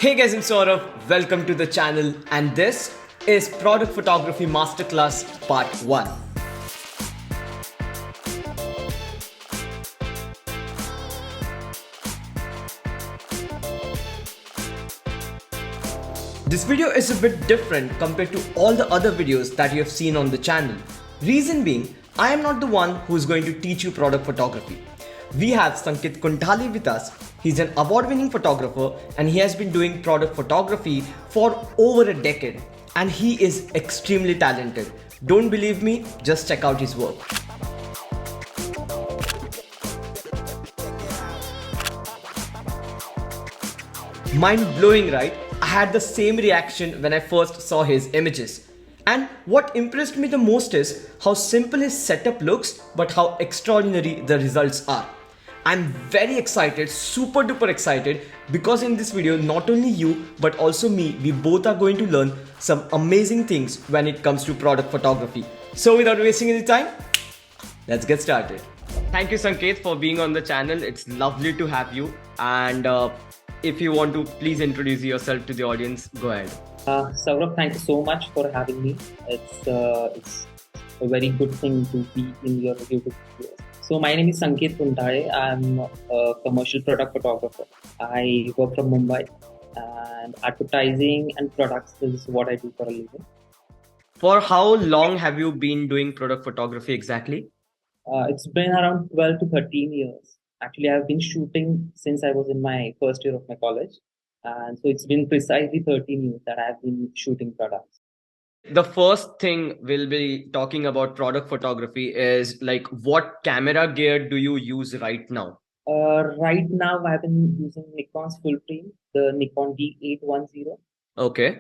Hey guys, I'm Saurabh. Welcome to the channel, and this is Product Photography Masterclass Part 1. This video is a bit different compared to all the other videos that you have seen on the channel. Reason being, I am not the one who is going to teach you product photography. We have Sanket Kundhali with us. He's an award-winning photographer and he has been doing product photography for over a decade. And he is extremely talented. Don't believe me? Just check out his work. Mind-blowing, right? I had the same reaction when I first saw his images. And what impressed me the most is how simple his setup looks, but how extraordinary the results are. I'm very excited, super duper excited, because in this video, not only you, but also me, we both are going to learn some amazing things when it comes to product photography. So without wasting any time, let's get started. Thank you, Sanket, for being on the channel. It's lovely to have you. And if you want to please introduce yourself to the audience, go ahead. Saurabh, thank you so much for having me. It's a very good thing to be in your YouTube videos. So my name is Sanket Kundhali. I'm a commercial product photographer. I work from Mumbai, and advertising and products is what I do for a living. For how long have you been doing product photography exactly? It's been around 12 to 13 years. Actually, I've been shooting since I was in my first year of my college. And so it's been precisely 13 years that I've been shooting products. The first thing we'll be talking about product photography is like, what camera gear do you use right now? Right now, I've been using Nikon's full frame, the Nikon D810. Okay.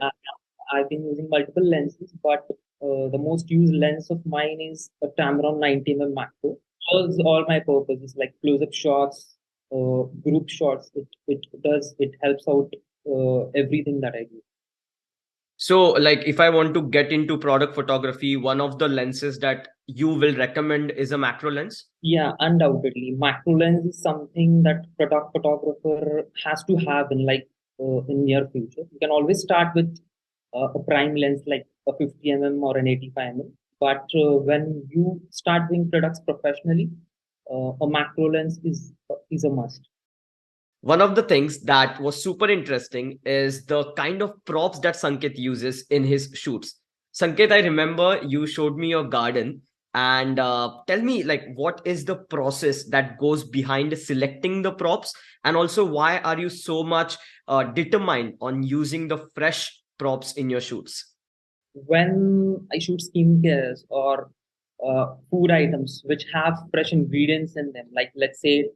I've been using multiple lenses, but the most used lens of mine is a Tamron 90mm macro. Serves all my purposes like close-up shots, group shots. It helps out everything that I do. So like if I want to get into product photography, one of the lenses that you will recommend is a macro lens? Yeah, undoubtedly. Macro lens is something that product photographer has to have in near future. You can always start with a prime lens like a 50 mm or an 85 mm. But when you start doing products professionally, a macro lens is a must. One of the things that was super interesting is the kind of props that Sanket uses in his shoots. Sanket, I remember you showed me your garden, and tell me like what is the process that goes behind selecting the props, and also why are you so much determined on using the fresh props in your shoots? When I shoot skincare or food items which have fresh ingredients in them, like let's say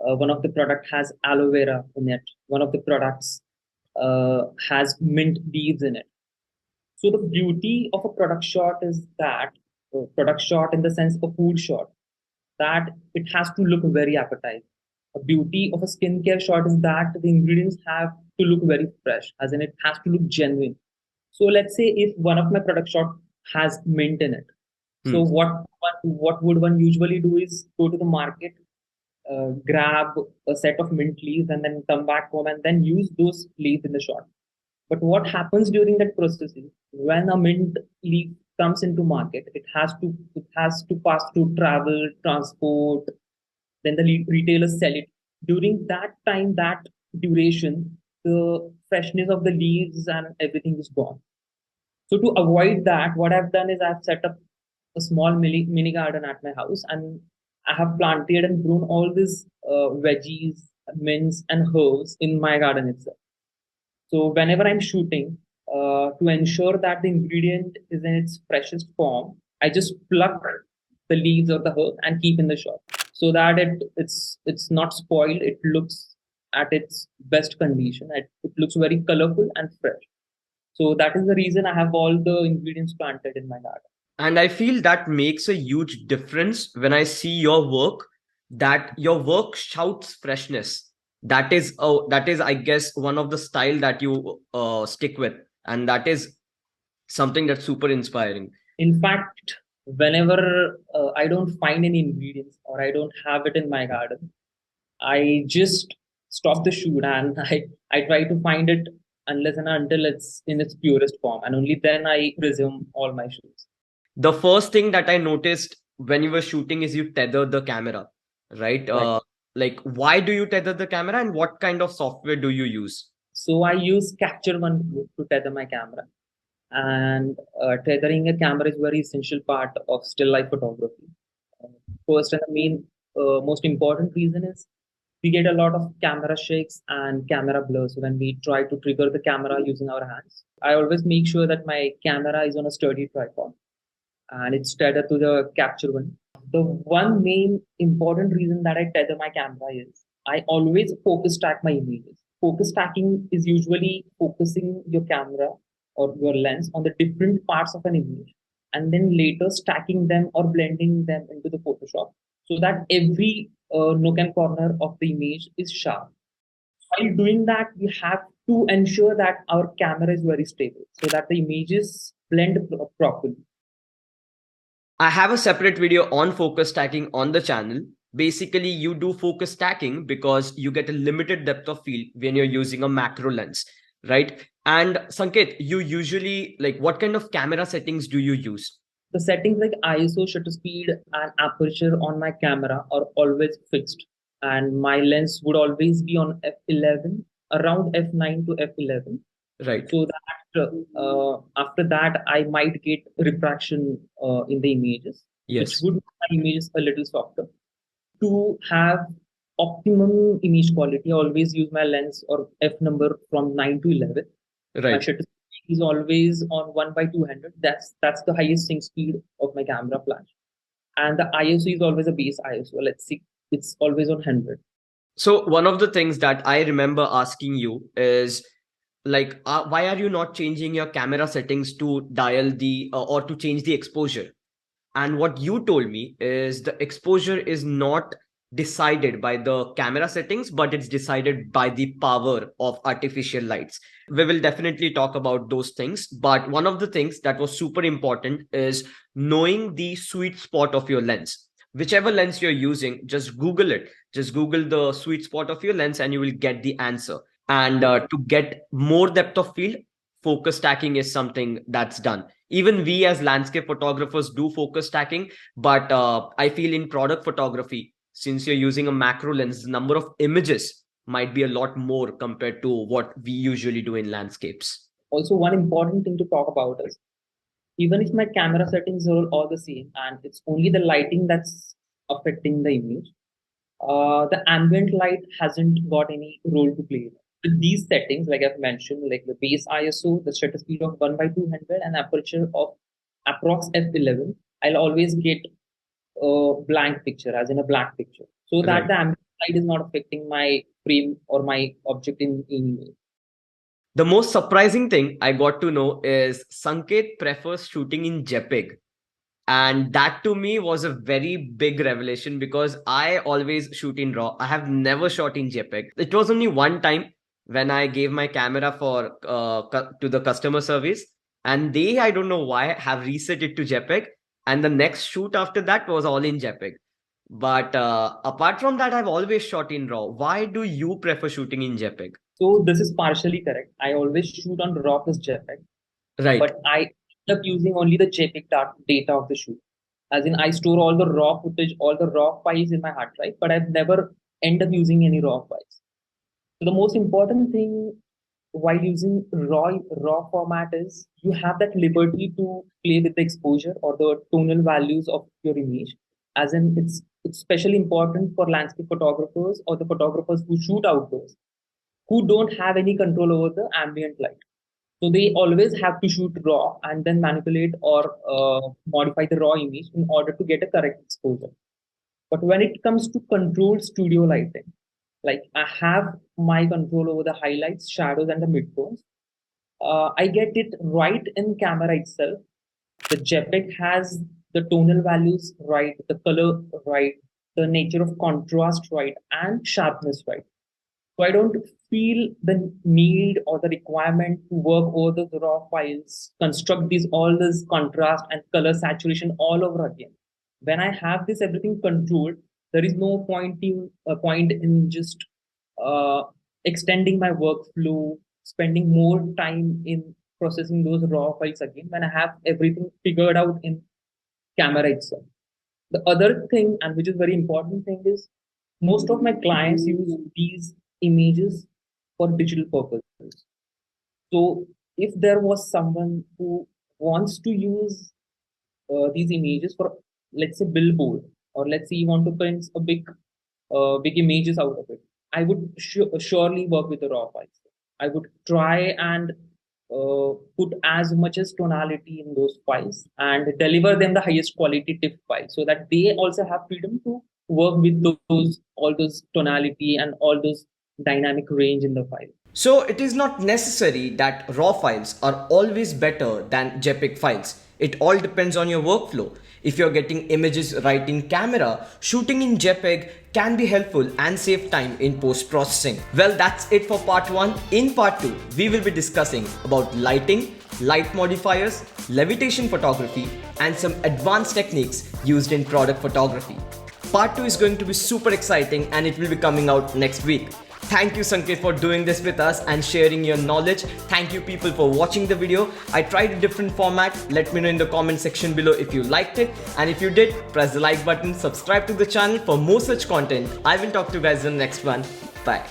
one of the product has aloe vera in it, one of the products has mint leaves in it. So the beauty of a product shot is that product shot in the sense of a food shot, that it has to look very appetizing. A beauty of a skincare shot is that the ingredients have to look very fresh, as in it has to look genuine. So let's say if one of my product shot has mint in it. So what would one usually do is go to the market, grab a set of mint leaves, and then come back home and then use those leaves in the shot. But what happens during that process is when a mint leaf comes into market, it has to pass through travel, transport, then the retailers sell it. During that time, that duration, the freshness of the leaves and everything is gone. So to avoid that, what I've done is I've set up a small mini garden at my house, and I have planted and grown all these veggies, mints, and herbs in my garden itself. So whenever I'm shooting, to ensure that the ingredient is in its freshest form, I just pluck the leaves or the herb and keep in the shot so that it's not spoiled. It looks at its best condition. It looks very colorful and fresh. So that is the reason I have all the ingredients planted in my garden. And I feel that makes a huge difference when I see your work, that your work shouts freshness. That is I guess one of the style that you stick with, and that is something that's super inspiring. In fact, whenever I don't find any ingredients or I don't have it in my garden, I just stop the shoot and I try to find it unless and until it's in its purest form, and only then I resume all my shoots. The first thing that I noticed when you were shooting is you tether the camera, right? Right. Like, why do you tether the camera and what kind of software do you use? So I use Capture One to tether my camera, and tethering a camera is very essential part of still life photography. Uh, First and the main, most important reason is we get a lot of camera shakes and camera blurs when we try to trigger the camera using our hands. I always make sure that my camera is on a sturdy tripod and it's tethered to the Capture One. The one main important reason that I tether my camera is I always focus stack my images. Focus stacking is usually focusing your camera or your lens on the different parts of an image and then later stacking them or blending them into the Photoshop so that every nook and corner of the image is sharp. While doing that, we have to ensure that our camera is very stable so that the images blend properly. I have a separate video on focus stacking on the channel. Basically, you do focus stacking because you get a limited depth of field when you're using a macro lens, right? And Sanket, you usually like what kind of camera settings do you use? The settings like ISO, shutter speed, and aperture on my camera are always fixed, and my lens would always be on f11, around f9 to f11, Right. so that after that I might get refraction in the images, which Yes. would make my images a little softer. To have optimum image quality, I always use my lens or f number from 9 to 11. My Right. shutter speed is always on 1 by 200. That's the highest sync speed of my camera flash. And the ISO is always a base ISO. Let's see, it's always on 100. So one of the things that I remember asking you is like, why are you not changing your camera settings to dial the or to change the exposure? And what you told me is the exposure is not decided by the camera settings, but it's decided by the power of artificial lights. We will definitely talk about those things. But one of the things that was super important is knowing the sweet spot of your lens. Whichever lens you're using, just Google it. Just Google the sweet spot of your lens and you will get the answer. And to get more depth of field, focus stacking is something that's done. Even we as landscape photographers do focus stacking, but I feel in product photography, since you're using a macro lens, the number of images might be a lot more compared to what we usually do in landscapes. Also, one important thing to talk about is even if my camera settings are all the same and it's only the lighting that's affecting the image, the ambient light hasn't got any role to play. With these settings, like I've mentioned, like the base ISO, the shutter speed of 1 by 200, and aperture of approx f11, I'll always get a blank picture, as in a black picture, so that Right. the ambient light is not affecting my frame or my object in any way. The most surprising thing I got to know is Sanket prefers shooting in JPEG. And that to me was a very big revelation because I always shoot in RAW. I have never shot in JPEG. It was only one time when I gave my camera for to the customer service, and they, I don't know why, have reset it to JPEG. And the next shoot after that was all in JPEG. But apart from that, I've always shot in RAW. Why do you prefer shooting in JPEG? So this is partially correct. I always shoot on raw plus JPEG, Right. but I end up using only the JPEG data of the shoot. As in, I store all the raw footage, all the raw files in my hard drive, but I've never end up using any raw files. So the most important thing while using raw format is you have that liberty to play with the exposure or the tonal values of your image. As in, it's especially important for landscape photographers or the photographers who shoot outdoors who don't have any control over the ambient light. So they always have to shoot raw and then manipulate or modify the raw image in order to get a correct exposure. But when it comes to controlled studio lighting, like I have my control over the highlights, shadows, and the midtones. I get it right in camera itself. The JPEG has the tonal values right, the color right, the nature of contrast right, and sharpness right. So I don't feel the need or the requirement to work over the raw files, construct these all this contrast and color saturation all over again. When I have this everything controlled, there is no point in just uh, extending my workflow, spending more time in processing those raw files again when I have everything figured out in camera itself. The other thing, and which is very important thing, is most of my clients use these images for digital purposes. So if there was someone who wants to use these images for, let's say, billboard, or let's say you want to print a big images out of it, I would surely work with the raw files. I would try and put as much as tonality in those files and deliver them the highest quality TIFF file, so that they also have freedom to work with those all those tonality and all those dynamic range in the file. So it is not necessary that RAW files are always better than JPEG files. It all depends on your workflow. If you're getting images right in camera, shooting in JPEG can be helpful and save time in post-processing. Well, that's it for part 1. In part 2, we will be discussing about lighting, light modifiers, levitation photography, and some advanced techniques used in product photography. Part 2 is going to be super exciting and it will be coming out next week. Thank you, Sanket, for doing this with us and sharing your knowledge. Thank you people for watching the video. I tried a different format. Let me know in the comment section below if you liked it. And if you did, press the like button, subscribe to the channel for more such content. I will talk to you guys in the next one. Bye.